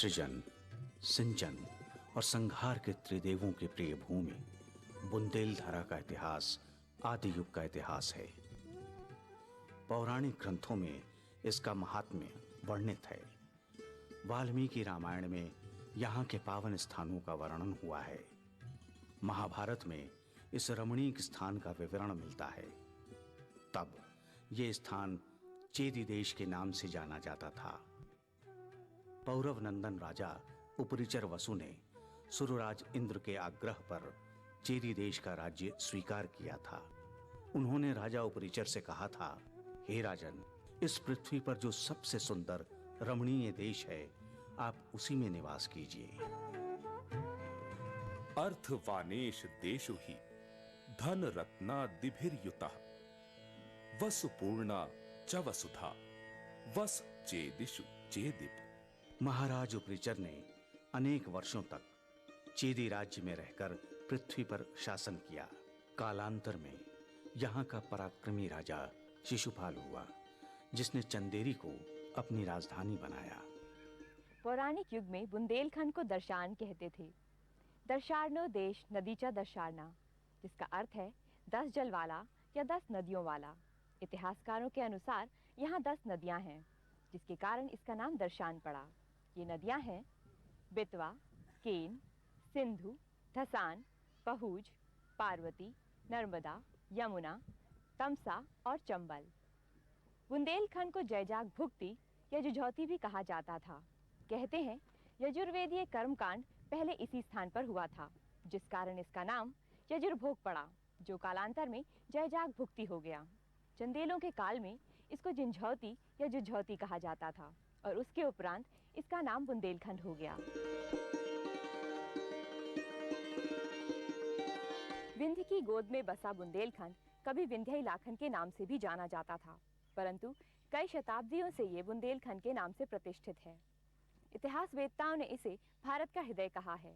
सृजन, सिंचन और संहार के त्रिदेवों की प्रिय भूमि बुंदेलधरा का इतिहास आदि युग का इतिहास है। पौराणिक ग्रंथों में इसका महात्म्य वर्णित है। वाल्मीकि रामायण में यहाँ के पावन स्थानों का वर्णन हुआ है। महाभारत में इस रमणीक स्थान का विवरण मिलता है। तब ये स्थान चेदी देश के नाम से जाना जाता था। पौरव नंदन राजा उपरिचर वसु ने सुरराज इंद्र के आग्रह पर चेदी देश का राज्य स्वीकार किया था। उन्होंने राजा उपरिचर से कहा था, हे राजन, इस पृथ्वी पर जो सबसे सुंदर रमणीय देश है, आप उसी में निवास कीजिए। अर्थवानेश देशु ही धन रत्ना दिभिर्युतः वसुपूर्णा च वसुधा वस चेदिषु चेदिप। महाराज उपरिचर ने अनेक वर्षों तक चेदी राज्य में रहकर पृथ्वी पर शासन किया। कालांतर में यहाँ का पराक्रमी राजा शिशुपाल हुआ, जिसने चंदेरी को अपनी राजधानी बनाया। पौराणिक युग में बुंदेलखंड को दर्शान कहते थे। दर्शारनो देश नदीचा दर्शारना, जिसका अर्थ है 10 जल वाला या 10 नदियों वाला। इतिहासकारों के अनुसार यहाँ 10 नदियाँ हैं, जिसके कारण इसका नाम दर्शान पड़ा। ये नदियाँ हैं बेतवा, केन, सिंधु, धसान, पहुज, पार्वती, नर्मदा, यमुना, तमसा और चंबल। बुंदेलखंड को जयजाग भुक्ति या जुझौती भी कहा जाता था। कहते हैं यजुर्वेदीय कर्मकांड पहले इसी स्थान पर हुआ था, जिस कारण इसका नाम यजुर्भोग पड़ा, जो कालांतर में जयजाग भुक्ति हो गया। चंदेलों के काल में इसको जिंझौती या जुझौती कहा जाता था और उसके उपरांत इसका नाम बुंदेलखंड हो गया। विंध्य की गोद में बसा बुंदेलखंड कभी विंध्य इलाखन के नाम से भी जाना जाता था, परंतु कई शताब्दियों से ये बुंदेलखंड के नाम से प्रतिष्ठित है। इतिहासवेत्ताओं ने इसे भारत का हृदय कहा है।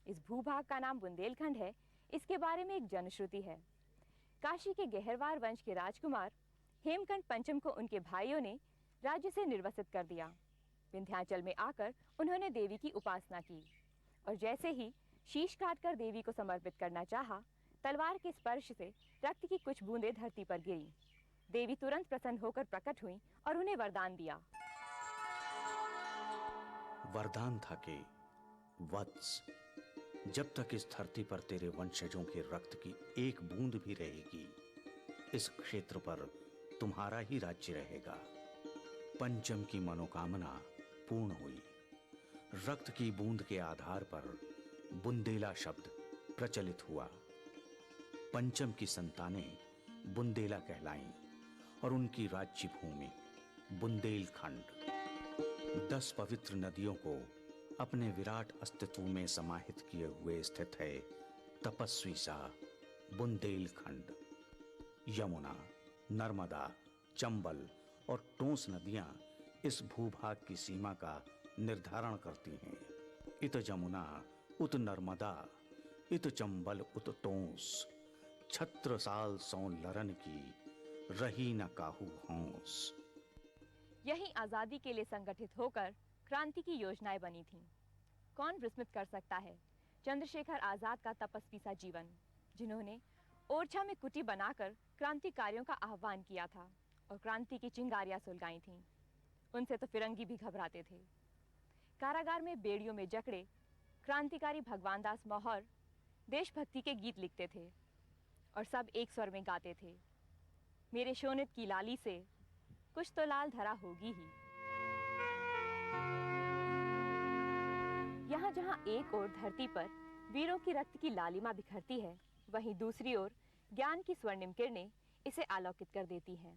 इस भूभाग का नाम बुंदेलखंड है, इसके बारे में एक जनश्रुति है। काशी के गहरवार वंश के राजकुमार हेमकंठ पंचम को उनके भाइयों ने राज्य से निर्वसित कर दिया। विंध्याचल में आकर उन्होंने देवी की उपासना की और जैसे ही शीश काटकर देवी को समर्पित करना चाहा, तलवार के स्पर्श से रक्त की कुछ बूंदें धरती पर गिरी। देवी तुरंत प्रसन्न होकर प्रकट हुई और उन्हें वरदान दिया। वरदान था कि वत्स, जब तक इस धरती पर तेरे वंशजों के रक्त की एक बूंद भी रहेगी, इस क्षेत्र पर तुम्हारा ही राज्य रहेगा। पंचम की मनोकामना पूर्ण हुई। रक्त की बूंद के आधार पर बुंदेला शब्द प्रचलित हुआ। पंचम की संतानें बुंदेला कहलाईं और उनकी राज्य भूमि बुंदेलखंड 10 पवित्र नदियों को अपने विराट अस्तित्व में समाहित किए हुए स्थित है तपस्वी सा बुंदेलखंड। यमुना, नर्मदा, चंबल और टोंस नदियां इस भूभाग की सीमा का निर्धारण करती हैं। इत जमुना उत नर्मदा इत चंबल उत टोंस, छत्र साल सौ लरन की रही न काहू हौंस। यही आजादी के लिए संगठित होकर क्रांति की योजनाएं बनी थीं। कौन विस्मृत कर सकता है चंद्रशेखर आजाद का तपस्वी सा जीवन, जिन्होंने ओरछा में कुटी बनाकर क्रांतिकारियों का आह्वान किया था और क्रांति की चिंगारियां सुलगाई थीं। उनसे तो फिरंगी भी घबराते थे। कारागार में बेड़ियों में जकड़े क्रांतिकारी भगवान दास मौहर देशभक्ति के गीत लिखते थे और सब एक स्वर में गाते थे, मेरे शोनित की लाली से कुछ तो लाल धरा होगी ही। यहाँ जहाँ एक ओर धरती पर वीरों की रक्त की लालिमा बिखरती है, वहीं दूसरी ओर ज्ञान की स्वर्णिम किरणें इसे आलोकित कर देती हैं।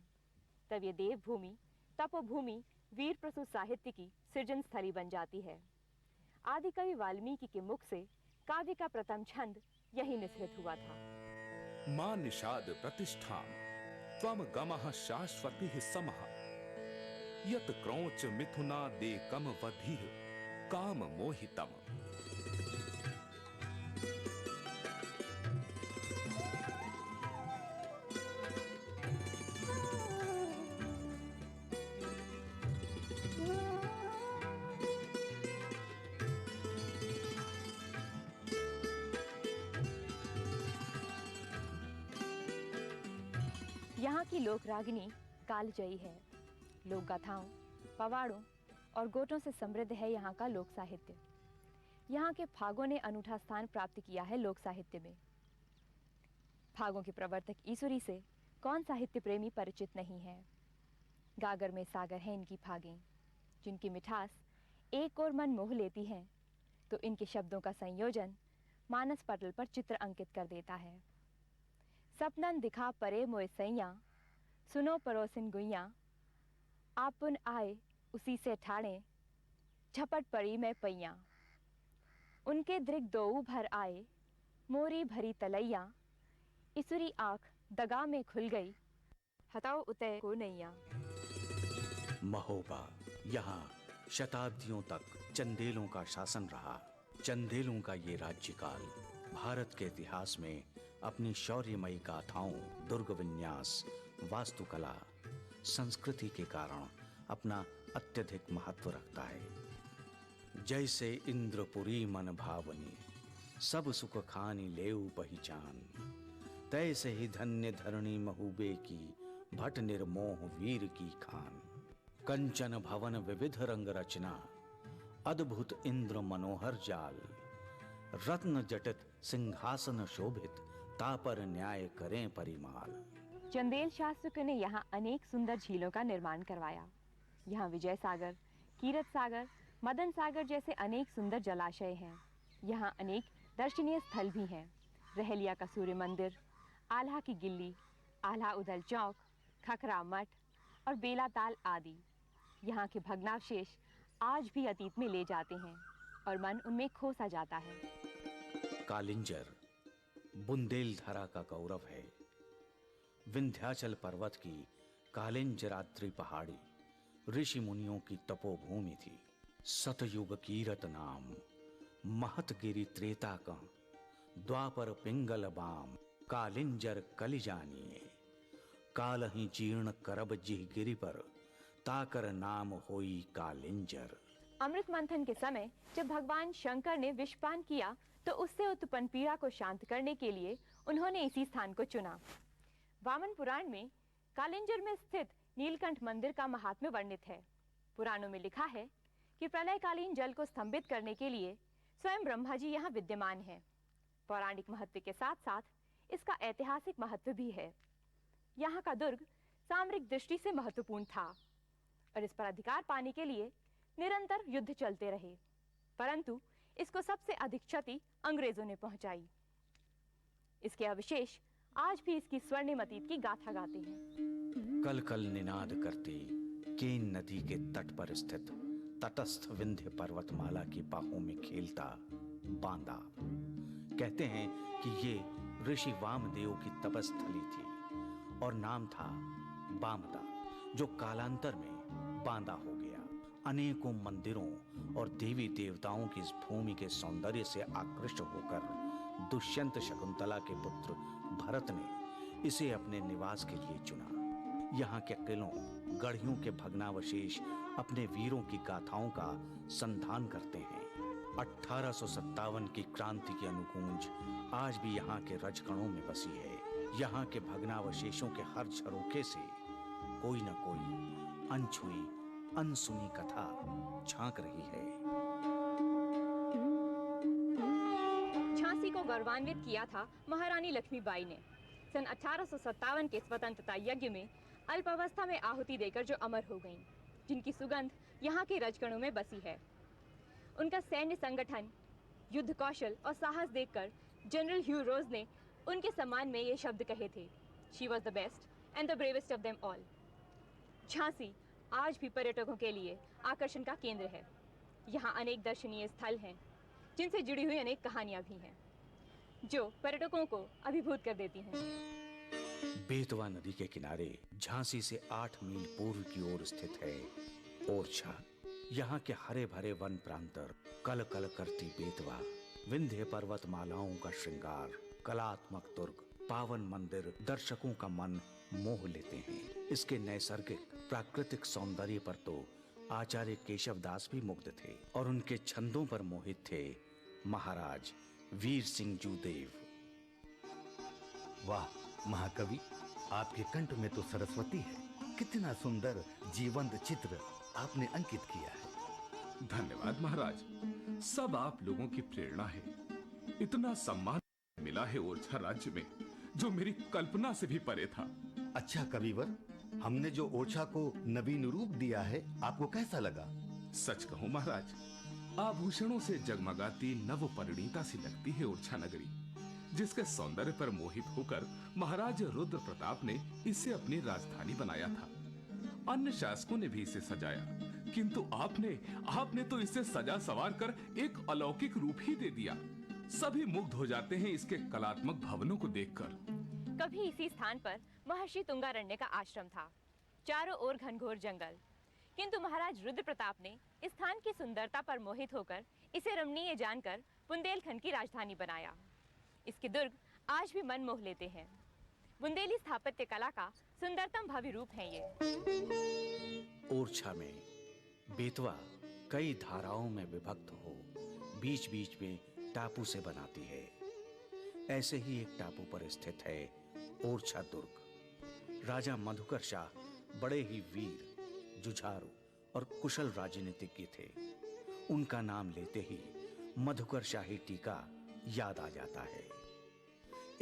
तब ये देवभूमि, तपोभूमि, वीर प्रसूत साहित्य की सृजन स्थली बन जाती है। आदिकवि वाल्मीकि के मुख से काव्य का प्रथम छंद यही निसृत हुआ था। मां निषाद प्रतिष्ठां त्वम गमः शाश्वतिः समः यत क्रौच मिथुना दे कम वधिः काम मोहितम। यहाँ की लोक रागिनी कालजयी है। लोक गाथाओं, पवाड़ों और गोटों से समृद्ध है यहाँ का लोक साहित्य। यहाँ के फागों ने अनूठा स्थान प्राप्त किया है लोक साहित्य में। फागों के प्रवर्तक ईसुरी से कौन साहित्य प्रेमी परिचित नहीं है। गागर में सागर है इनकी फागें, जिनकी मिठास एक और मन मोह लेती है, तो इनके शब्दों का संयोजन मानस पटल पर चित्र अंकित कर देता है। सपनन दिखा परे मोए सैया, सुनो परोसिन गुइया, आपुन आए उसी से ठाणे, झपट पड़ी मैं पैया। उनके दृग दोऊ भर आए, मोरी भरी तलैया, इसुरी आँख दगा में खुल गई, हटाओ उतय को नैया। महोबा, यहाँ शताब्दियों तक चंदेलों का शासन रहा। चंदेलों का ये राज्यकाल भारत के इतिहास में अपनी शौर्यमयी गाथाओं, दुर्ग विन्यास, वास्तुकला, संस्कृति के कारण अपना अत्यधिक महत्व रखता है। जैसे इंद्रपुरी मन भावनी, सब सुख खानी लेऊ पहिचान, तैसे ही धन्य धरणी महूबे की, भट निर्मोह वीर की खान। कंचन भवन विविध रंग रचना, अद्भुत इंद्र मनोहर जाल, रत्न जटित सिंहासन शोभित, तापर न्याय करें परिमाल। चंदेल शासक ने यहाँ अनेक सुंदर झीलों का निर्माण करवाया। यहाँ विजय सागर, कीरत सागर, मदन सागर जैसे अनेक सुंदर जलाशय हैं। यहाँ अनेक दर्शनीय स्थल भी हैं। रहलिया का सूर्य मंदिर, आल्हा की गिल्ली, आल्हा उदल चौक, खखरा मठ और बेला ताल आदि। यहाँ के भग्नावशेष आज भी अतीत में ले जाते हैं और मन उनमें खो सा जाता है। कालिंजर बुंदेलधरा का गौरव है। विंध्याचल पर्वत की कालिंजराद्रि पहाड़ी ऋषि मुनियों की तपोभूमि थी। सतयुग कीरत नाम, महत गिरि त्रेता कं, द्वापर पिंगल बाम, कालिंजर कलि जानिए, काल ही जीर्ण करब जिह गिरि पर, ताकर नाम होई कालिंजर। अमृत मंथन के समय जब भगवान शंकर ने विषपान किया तो उससे उत्पन्न पीड़ा को शांत करने के लिए उन्होंने इसी स्थान को चुना। वामन पुराण में कालिंजर में स्थित नीलकंठ मंदिर का महात्म्य वर्णित है। पुराणों में लिखा है कि प्रलयकालीन जल को स्तंभित करने के लिए स्वयं ब्रह्मा जी यहाँ विद्यमान हैं। पौराणिक महत्व के साथ साथ इसका ऐतिहासिक महत्व भी है। यहाँ का दुर्ग सामरिक दृष्टि से महत्वपूर्ण था और इस पर अधिकार पाने के लिए निरंतर युद्ध चलते रहे, परंतु इसको सबसे अधिक क्षति अंग्रेजों ने पहुंचाई। इसके अवशेष आज भी इसकी स्वर्णिम अतीत की गाथा गाते हैं। कल कल निनाद करती केन नदी के तट पर स्थित तटस्थ विंध्य पर्वतमाला की बाहों में खेलता बांदा। कहते हैं कि ये ऋषि वामदेव की तपस्थली थी और नाम था बामदा, जो कालांतर में बांदा हो गया। अनेकों मंदिरों और देवी देवताओं की इस भूमि के सौंदर्य से आकृष्ट होकर दुष्यंत शकुंतला के पुत्र भरत ने इसे अपने निवास के लिए चुना। यहाँ के किलों, गढ़ियों के भग्नावशेष अपने वीरों की गाथाओं का संधान करते हैं। 1857 की क्रांति की अनुगूंज आज भी यहाँ के रजकणों में बसी है। यहाँ के भग्नावशेषों के हर झरोखे से कोई न कोई अनछुई, अनसुनी कथा झांक रही है। झांसी को गौरवान्वित किया था महारानी लक्ष्मीबाई ने। सन 1857 के स्वतंत्रता यज्ञ में अल्पावस्था में आहुति देकर जो अमर हो गईं, जिनकी सुगंध यहाँ के रजकणों में बसी है। उनका सैन्य संगठन, युद्ध कौशल और साहस देखकर जनरल ह्यू रोज ने उनके सम्मान में ये शब्द कहे थे, she was the best and the bravest of them all. Jhansi आज भी पर्यटकों के लिए आकर्षण का केंद्र है। यहाँ अनेक दर्शनीय स्थल हैं, जिनसे जुड़ी हुई अनेक कहानियां भी हैं, जो पर्यटकों को अभिभूत कर देती हैं। बेतवा नदी के किनारे झांसी से 8 मील पूर्व की ओर स्थित है ओरछा। यहाँ के हरे भरे वन प्रांतर, कल कल करती बेतवा, विंध्य पर्वतमालाओं का श्रृंगार, कलात्मक दुर्ग, पावन मंदिर दर्शकों का मन मोह लेते हैं। इसके नैसर्गिक प्राकृतिक सौंदर्य पर तो आचार्य केशवदास भी मुग्ध थे और उनके छंदों पर मोहित थे महाराज वीर सिंह जूदेव। वाह महाकवि, आपके कंठ में तो सरस्वती है। कितना सुंदर जीवंत चित्र आपने अंकित किया है। धन्यवाद महाराज, सब आप लोगों की प्रेरणा है। इतना सम्मान मिला है ओरछा राज्य में जो मेरी कल्पना से भी परे था। अच्छा कविवर, हमने जो ओरछा को नवीन रूप दिया है, आपको कैसा लगा? सच कहूं महाराज, आभूषणों से जगमगाती नव परिणीता सी लगती है ओरछा नगरी, जिसके सौंदर्य पर मोहित होकर महाराज रुद्र प्रताप ने इसे अपनी राजधानी बनाया था। अन्य शासकों ने भी इसे सजाया, किंतु आपने तो इसे सजा संवार कर एक अलौकिक रूप ही दे दिया। सभी मुग्ध हो जाते हैं इसके कलात्मक भवनों को देखकर। कभी इसी स्थान पर महर्षि तुंगारण्य का आश्रम था, चारों ओर घनघोर जंगल, किंतु महाराज रुद्र प्रताप ने इस स्थान की सुंदरता पर मोहित होकर इसे रमणीय जानकर बुंदेलखंड की राजधानी बनाया। इसके दुर्ग आज भी मन मोह लेते हैं। बुंदेली स्थापत्य कला का सुंदरतम भव्य रूप है ये। ओरछा में बेतवा कई धाराओं में विभक्त हो बीच बीच में टापू से बनाती है। ऐसे ही एक टापू पर स्थित है ओरछा दुर्ग। राजा मधुकर शाह बड़े ही वीर, जुझारू और कुशल राजनीतिज्ञ थे। उनका नाम लेते ही मधुकर शाही टीका याद आ जाता है।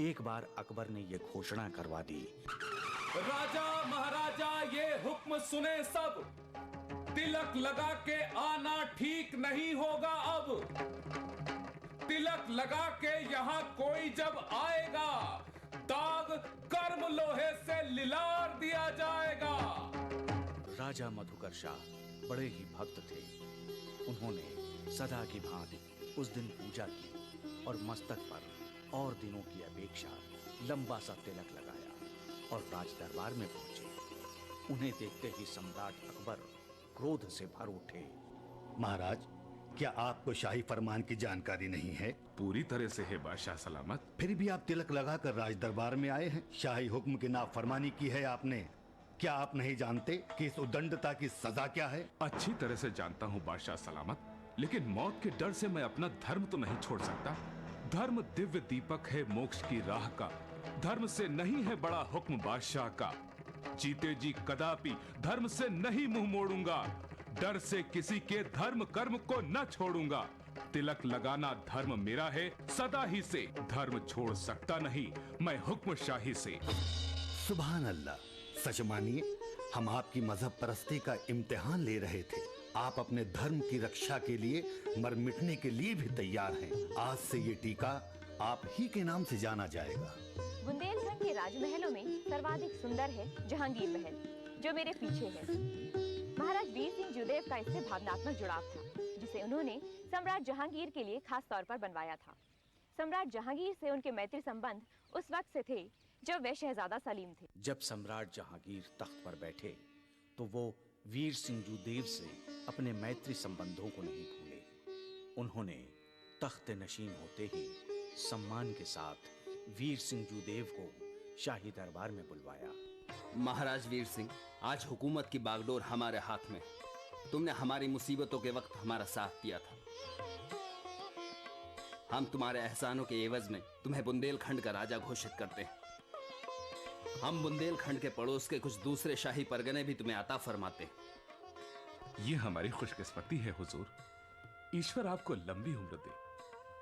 एक बार अकबर ने यह घोषणा करवा दी, राजा महाराजा ये हुक्म सुने सब, तिलक लगा के आना ठीक नहीं होगा अब। तिलक लगा के यहाँ कोई जब आएगा, दाग कर्म लोहे से लिलार दिया जाएगा। राजा मधुकर शाह बड़े ही भक्त थे। उन्होंने सदा की भांति उस दिन पूजा की और मस्तक पर और दिनों की अपेक्षा लंबा सा तिलक लगाया और राज दरबार में पहुंचे। उन्हें देखते ही सम्राट अकबर क्रोध से भर उठे। महाराज, क्या आपको शाही फरमान की जानकारी नहीं है? पूरी तरह से है बादशाह सलामत। फिर भी आप तिलक लगाकर राज दरबार में आए हैं। शाही हुक्म की नाफरमानी की है आपने। क्या आप नहीं जानते कि इस उद्दंडता की सजा क्या है? अच्छी तरह से जानता हूँ बादशाह सलामत, लेकिन मौत के डर से मैं अपना धर्म तो नहीं छोड़ सकता। धर्म दिव्य दीपक है मोक्ष की राह का। धर्म से नहीं है बड़ा हुक्म बादशाह का। जीते जी कदापि धर्म से नहीं मुंह मोड़ूंगा। डर से किसी के धर्म कर्म को न छोड़ूंगा। तिलक लगाना धर्म मेरा है सदा ही से। धर्म छोड़ सकता नहीं मैं हुक्म शाही से। सुभान अल्लाह। सच मानिए, हम आपकी मजहब परस्ती का इम्तिहान ले रहे थे। आप अपने धर्म की रक्षा के लिए मर मिटने के लिए भी तैयार हैं। आज से ये टीका आप ही के नाम से जाना जाएगा। बुंदेलखंड के राजमहलों में सर्वाधिक सुंदर है जहांगीर महल, जो मेरे पीछे है। महाराज वीर सिंह जुदेव का इससे भावनात्मक जुड़ाव था, जिसे उन्होंने सम्राट जहांगीर के लिए खास तौर पर बनवाया था। सम्राट जहांगीर से उनके मैत्री संबंध उस वक्त से थे जब वे शहजादा सलीम थे। जब सम्राट जहांगीर तख्त पर बैठे तो वो वीर सिंह जुदेव से अपने मैत्री संबंधों को नहीं भूले। उन्होंने तख्त नशीन होते ही सम्मान के साथ वीर सिंह जुदेव को शाही दरबार में बुलवाया। महाराज वीर सिंह, आज हुकूमत की बागडोर हमारे हाथ में। तुमने हमारी मुसीबतों के वक्त हमारा साथ दिया था। हम तुम्हारे एहसानों के एवज में तुम्हें बुंदेलखंड का राजा घोषित करते हैं। हम बुंदेलखंड के पड़ोस के कुछ दूसरे शाही परगने भी तुम्हें अता फरमाते हैं। ये हमारी खुशकिस्मती है हुजूर। ईश्वर आपको लंबी उम्र दे,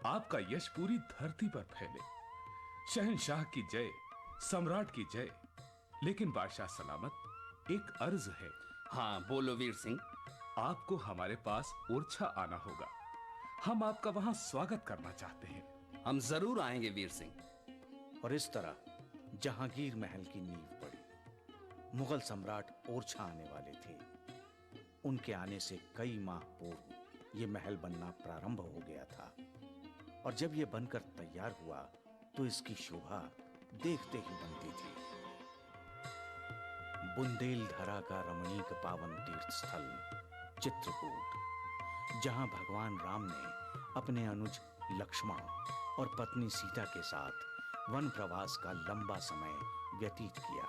आपका यश पूरी धरती पर फैले। शहंशाह की जय, सम्राट की जय। लेकिन बादशाह सलामत, एक अर्ज है। हाँ बोलो वीर सिंह। आपको हमारे पास ओरछा आना होगा। हम आपका वहां स्वागत करना चाहते हैं। हम जरूर आएंगे वीर सिंह। और इस तरह जहांगीर महल की नींव पड़ी। मुगल सम्राट ओरछा आने वाले थे। उनके आने से कई माह पूर्व ये महल बनना प्रारंभ हो गया था, और जब ये बनकर तैयार हुआ तो इसकी शोभा देखते ही बनती थी। बुंदेलधरा का रमणीक पावन तीर्थ स्थल चित्रकूट, जहां भगवान राम ने अपने अनुज लक्ष्मण और पत्नी सीता के साथ वन प्रवास का लंबा समय व्यतीत किया।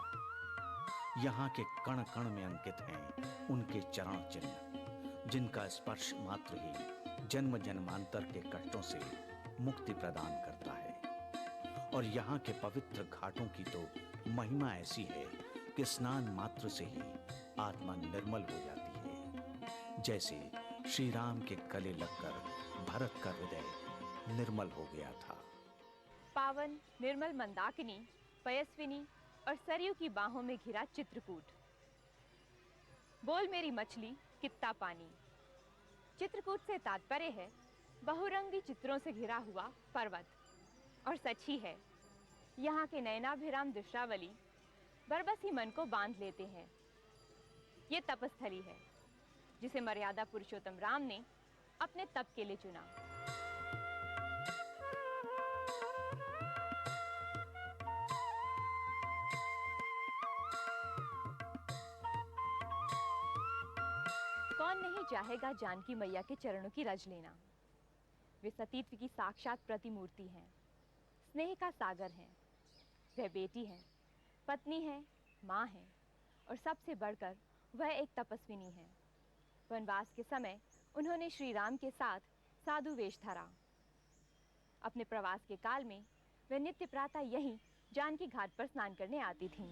यहाँ के कण कण में अंकित हैं उनके चरण चिन्ह, जिनका स्पर्श मात्र ही जन्म जन्मांतर के कष्टों से मुक्ति प्रदान करता है। और यहाँ के पवित्र घाटों की तो महिमा ऐसी है कि स्नान मात्र से ही आत्मा निर्मल हो जाती है। जैसे श्री राम के गले लगकर भरत का हृदय निर्मल हो गया था। पावन निर्मल मंदाकिनी, पयस्विनी और सरयू की बाहों में घिरा चित्रकूट। बोल मेरी मछली कितना पानी। चित्रकूट से तात्पर्य है बहुरंगी चित्रों से घिरा हुआ पर्वत। और सच ही है, यहाँ के नयनाभिराम दृश्यावली बरबस ही मन को बांध लेते हैं। ये तपस्थली है जिसे मर्यादा पुरुषोत्तम राम ने अपने तप के लिए चुना। कौन नहीं चाहेगा जानकी मैया के चरणों की रज लेना। वे सतीत्व की साक्षात प्रतिमूर्ति हैं, स्नेह का सागर हैं। वह बेटी हैं, पत्नी है, माँ है और सबसे बढ़कर वह एक तपस्विनी है। वनवास के समय उन्होंने श्री राम के साथ साधु वेश धरा। अपने प्रवास के काल में वे नित्य प्रातः यहीं जानकी घाट पर स्नान करने आती थीं।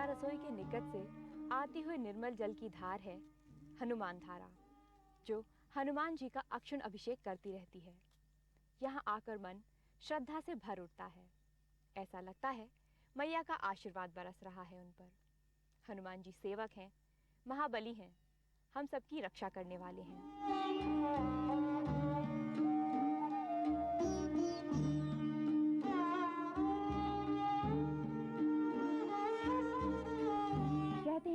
रसोई के निकट से आती हुई निर्मल जल की धार है हनुमान धारा, जो हनुमान जी का अक्षुण अभिषेक करती रहती है। यहाँ आकर मन श्रद्धा से भर उठता है। ऐसा लगता है मैया का आशीर्वाद बरस रहा है उन पर। हनुमान जी सेवक हैं, महाबली हैं, हम सबकी रक्षा करने वाले हैं।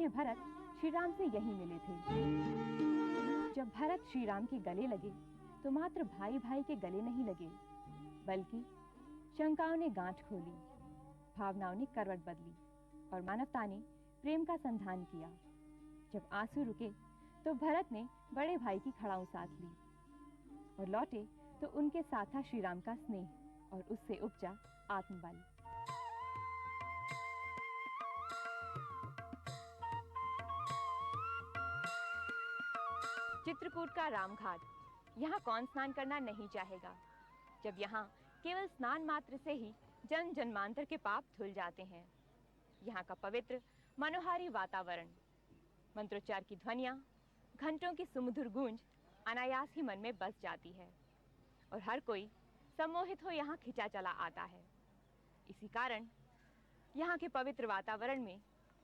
भरत श्री राम से यही मिले थे। जब भरत श्री राम के गले लगे तो मात्र भाई भाई के गले नहीं लगे, बल्कि शंकाओं ने गांठ खोली, भावनाओं ने करवट बदली और मानवता ने प्रेम का संधान किया। जब आंसू रुके तो भरत ने बड़े भाई की खड़ाऊ साथ ली और लौटे तो उनके साथ था श्री राम का स्नेह और उससे उपजा आत्मबल। चित्रकूट का रामघाट, यहाँ कौन स्नान करना नहीं चाहेगा, जब यहाँ केवल स्नान मात्र से ही जन्म जन्मांतर के पाप धुल जाते हैं। यहाँ का पवित्र मनोहारी वातावरण, मंत्रोच्चार की ध्वनियाँ, घंटों की सुमधुर गूंज अनायास ही मन में बस जाती है और हर कोई सम्मोहित हो यहाँ खिंचा चला आता है। इसी कारण यहाँ के पवित्र वातावरण में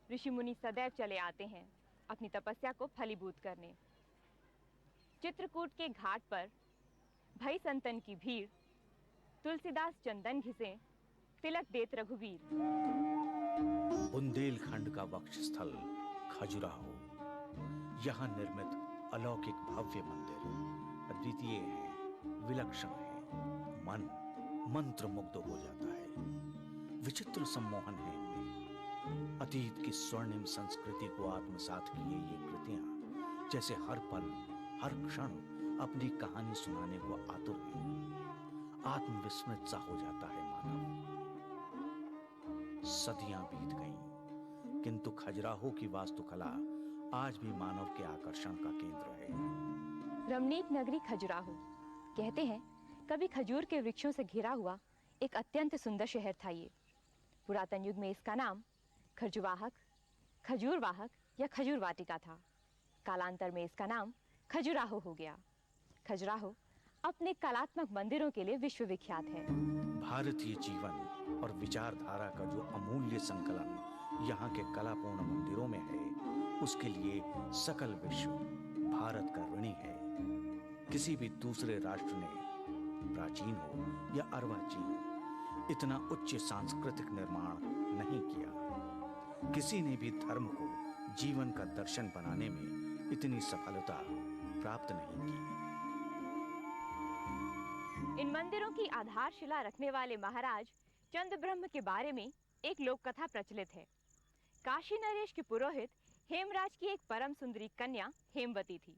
ऋषि मुनि सदैव चले आते हैं अपनी तपस्या को फलीभूत करने। चित्रकूट के घाट पर भई संतन की भीड़, तुलसीदास चंदन घिसे, तिलक देत रघुवीर। बुंदेलखंड का वक्षस्थल खजुराहो, यहाँ निर्मित अलौकिक भव्य मंदिर अद्वितीय है, विलक्षण है, मन मंत्र मुग्ध हो जाता है। विचित्र सम्मोहन है इनमें। अतीत की स्वर्णिम संस्कृति को आत्मसात किए ये कृतियां जैसे हर पल हर क्षण अपनी कहानी सुनाने को आतुर है। आत्मविस्मृत सा हो जाता है मानव। सदियां बीत गईं, किंतु खजुराहो की वास्तुकला आज भी मानव के आकर्षण का केंद्र है। रमणीक नगरी खजुराहो, कहते हैं कभी खजूर के वृक्षों से घिरा हुआ एक अत्यंत सुंदर शहर था ये। पुरातन युग में इसका नाम खर्जुवाहक, खजूरवाहक या खजूर वाटिका था। कालांतर में इसका नाम खजुराहो हो गया। खजुराहो अपने कलात्मक मंदिरों के लिए विश्वविख्यात है। भारतीय जीवन और विचारधारा का जो अमूल्य संकलन यहाँ के कलापूर्ण मंदिरों में है, उसके लिए सकल विश्व भारत का ऋणी है। किसी भी दूसरे राष्ट्र ने, प्राचीन हो या अर्वाचीन, इतना उच्च सांस्कृतिक निर्माण नहीं किया। किसी ने भी धर्म को जीवन का दर्शन बनाने में इतनी सफलता प्राप्त नहीं की। इन मंदिरों की आधारशिला रखने वाले महाराज चंद्रब्रह्म के बारे में एक लोक कथा प्रचलित है। काशी नरेश के पुरोहित हेमराज की एक परम सुंदरी कन्या हेमवती थी।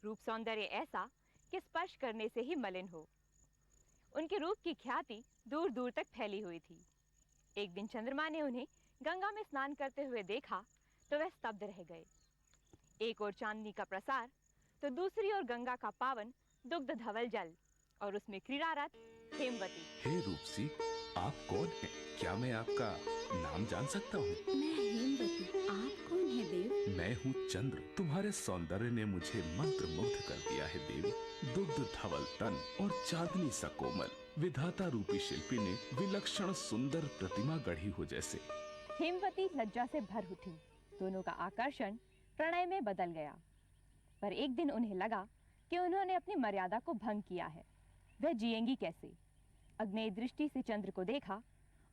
रूप सौंदर्य ऐसा कि स्पर्श करने से ही मलिन हो। उनके रूप की ख्याति दूर दूर तक फैली हुई थी। एक दिन चंद्रमा ने उन्हें गंगा में स्नान करते हुए देखा तो वह स्तब्ध रह गए। एक ओर चांदनी का प्रसार तो दूसरी ओर गंगा का पावन दुग्ध धवल जल और उसमें क्रीड़ारत हेमवती। हे रूपसी, आप कौन हैं? क्या मैं आपका नाम जान सकता हूँ? मैं हेमवती। आप कौन है देव? मैं हूँ चंद्र। तुम्हारे सौंदर्य ने मुझे मंत्र मुग्ध कर दिया है देवी। दुग्ध धवल तन और चांदनी सा कोमल, विधाता रूपी शिल्पी ने विलक्षण सुंदर प्रतिमा गढ़ी हो जैसे। हेमवती लज्जा से भर उठी। दोनों का आकर्षण प्रणय में बदल गया। पर एक दिन उन्हें लगा कि उन्होंने अपनी मर्यादा को भंग किया है। वह जिएंगी कैसे? अग्नेय दृष्टि से चंद्र को देखा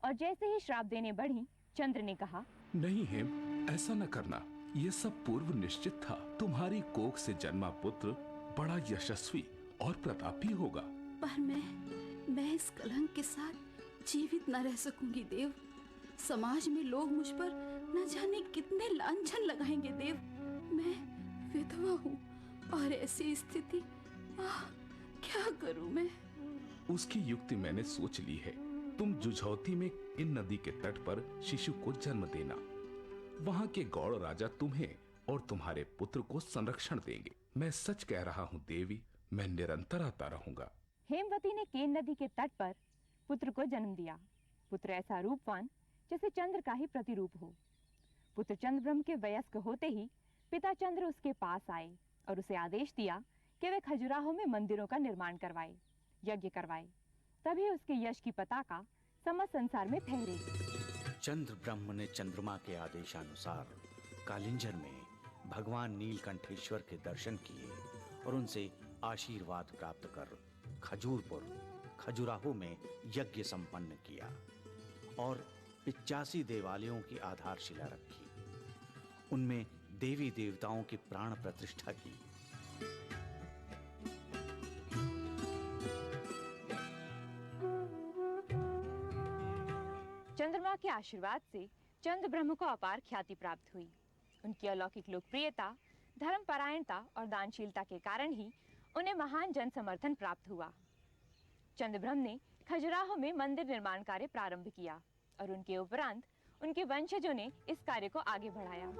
और जैसे ही श्राप देने बढ़ी, चंद्र ने कहा, नहीं हेम, ऐसा न करना। ये सब पूर्व निश्चित था। तुम्हारी कोख से जन्मा पुत्र बड़ा यशस्वी और प्रतापी होगा। पर मैं इस कलंक के साथ जीवित न रह सकूंगी देव। समाज में लोग मुझ पर न जाने कितने लांछन लगाएंगे देव। मैं विधवा हूँ और ऐसी स्थिति, क्या करूँ मैं? उसकी युक्ति मैंने सोच ली है। तुम जुझौती में इन नदी के तट पर शिशु को जन्म देना। वहाँ के गौड़ राजा तुम्हें और तुम्हारे पुत्र को संरक्षण देंगे। मैं सच कह रहा हूँ देवी, मैं निरंतर आता रहूंगा। हेमवती ने केन नदी के तट पर पुत्र को जन्म दिया। पुत्र ऐसा रूपवान जैसे चंद्र का ही प्रतिरूप हो। पुत्र चंद्रब्रह्म के वयस्क होते ही पिता चंद्र उसके पास आए और उसे आदेश दिया कि वे खजुराहो में मंदिरों का निर्माण करवाए, यज्ञ करवाए। तभी उसके यश की पताका समस्त संसार में फहरेगी। चंद्र ब्रह्म ने चंद्रमा के आदेशानुसार कालिंजर में भगवान नीलकंठेश्वर के दर्शन किए और उनसे आशीर्वाद प्राप्त कर खजूरपुर खजुराहो में यज्ञ संपन्न किया और 85 देवालयों की आधारशिला रखी। उनमें देवी देवताओं की प्राण प्रतिष्ठा की। चंद्रमा के आशीर्वाद से चंद्र ब्रह्म को अपार ख्याति प्राप्त हुई। उनकी अलौकिक लोकप्रियता, धर्मपरायणता और दानशीलता के कारण ही उन्हें महान जन समर्थन प्राप्त हुआ। चंद्र ब्रह्म ने खजुराहो में मंदिर निर्माण कार्य प्रारंभ किया और उनके उपरांत उनके वंशजों ने इस कार्य को आगे बढ़ाया।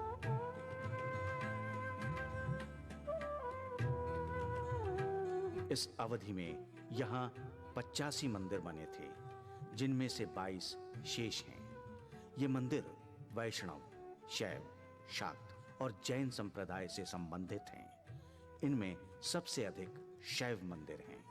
इस अवधि में यहाँ 85 मंदिर बने थे, जिनमें से 22 शेष हैं। ये मंदिर वैष्णव, शैव, शाक्त और जैन संप्रदाय से संबंधित हैं। इनमें सबसे अधिक शैव मंदिर हैं।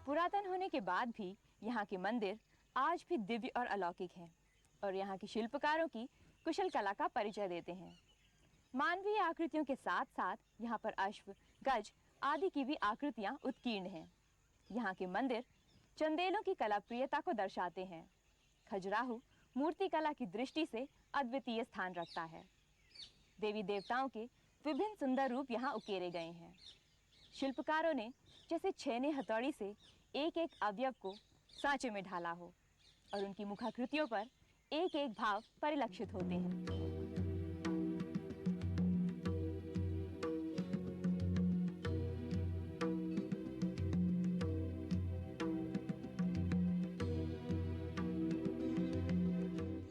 पुरातन होने के बाद भी यहाँ के मंदिर आज भी दिव्य और अलौकिक हैं और यहाँ के शिल्पकारों की कुशल कला का परिचय देते हैं। मानवीय आकृतियों के साथ साथ यहाँ पर अश्व, गज आदि की भी आकृतियाँ उत्कीर्ण हैं। यहाँ के मंदिर चंदेलों की कला प्रियता को दर्शाते हैं। खजुराहो मूर्ति कला की दृष्टि से अद्वितीय स्थान रखता है। देवी देवताओं के विभिन्न सुंदर रूप यहाँ उकेरे गए हैं। शिल्पकारों ने जैसे छेने हथौड़ी से एक एक अवयव को सांचे में ढाला हो और उनकी मुखाकृतियों पर एक एक भाव परिलक्षित होते हैं।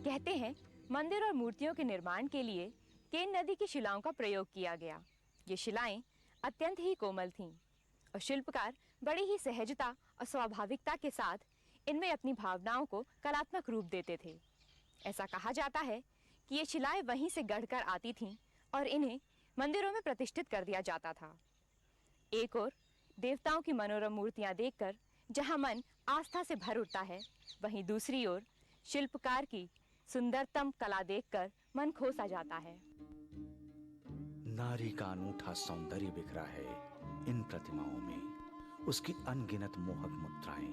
कहते हैं मंदिर और मूर्तियों के निर्माण के लिए केन नदी की शिलाओं का प्रयोग किया गया। ये शिलाएं अत्यंत ही कोमल थीं और शिल्पकार बड़ी ही सहजता और स्वाभाविकता के साथ इनमें अपनी भावनाओं को कलात्मक रूप देते थे। ऐसा कहा जाता है कि ये शिलाएं वहीं से गढ़कर आती थीं और इन्हें मंदिरों में प्रतिष्ठित कर दिया जाता था। एक ओर देवताओं की मनोरम मूर्तियां देखकर जहां मन आस्था से भर उठता है, वहीं दूसरी ओर शिल्पकार की सुंदरतम कला देखकर मन खोसा जाता है। नारी का अनूठा सौंदर्य बिखरा है इन प्रतिमाओं में। उसकी अनगिनत मोहक मुद्राएं,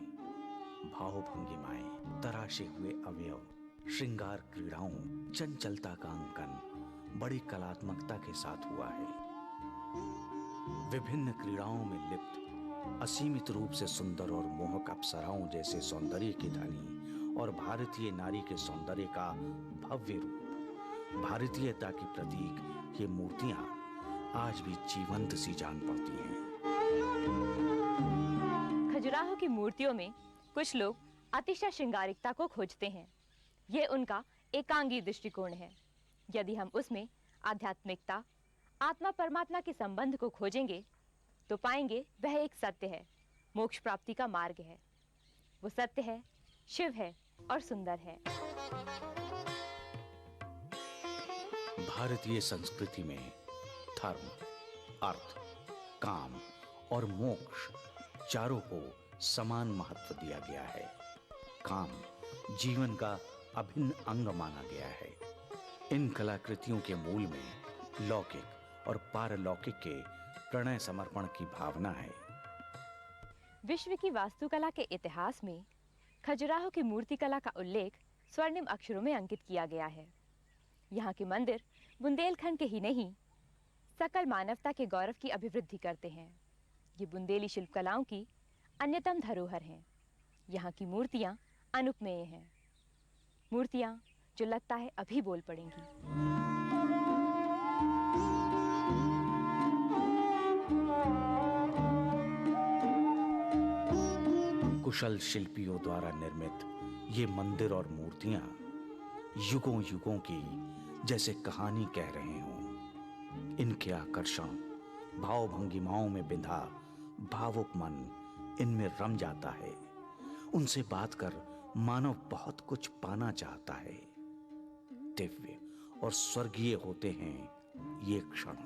भावभंगिमाएं, तराशे हुए अवयव, श्रृंगार क्रीड़ाओं, चंचलता का अंकन बड़ी कलात्मकता के साथ हुआ है। विभिन्न क्रीड़ाओं में लिप्त असीमित रूप से सुंदर और मोहक अप्सराओं जैसे सौंदर्य की धनी और भारतीय नारी के सौंदर्य का भव्य रूप, भारतीयता की प्रतीक ये मूर्तियां आज भी जीवंत सी जान पड़ती हैं। खजुराहो की मूर्तियों में कुछ लोग अतिशय श्रृंगारिकता को खोजते हैं। ये उनका एकांगी दृष्टिकोण है। यदि हम उसमें आध्यात्मिकता, आत्मा परमात्मा के संबंध को खोजेंगे तो पाएंगे वह एक सत्य है, मोक्ष प्राप्ति का मार्ग है। वो सत्य है, शिव है और सुंदर है। भारतीय संस्कृति में धर्म, अर्थ, काम और मोक्ष चारों को समान महत्व दिया गया है। काम जीवन का अभिन्न अंग माना गया है। इन कलाकृतियों के मूल में लौकिक और पारलौकिक के प्रणय समर्पण की भावना है। विश्व की वास्तुकला के इतिहास में खजुराहो की मूर्ति कला का उल्लेख स्वर्णिम अक्षरों में अंकित किया गया है। यहाँ के मंदिर बुंदेलखंड के ही नहीं, सकल मानवता के गौरव की अभिवृद्धि करते हैं। ये बुंदेली शिल्पकलाओं की अन्यतम धरोहर हैं। यहाँ की मूर्तियाँ अनुपमेय हैं, मूर्तियाँ जो लगता है अभी बोल पड़ेंगी। कुशल शिल्पियों द्वारा निर्मित ये मंदिर और मूर्तियां युगों युगों की जैसे कहानी कह रहे हों। इनके आकर्षण, भाव भंगिमाओं में बिंधा भावुक मन इनमें रम जाता है। उनसे बात कर मानव बहुत कुछ पाना चाहता है। दिव्य और स्वर्गीय होते हैं ये क्षण।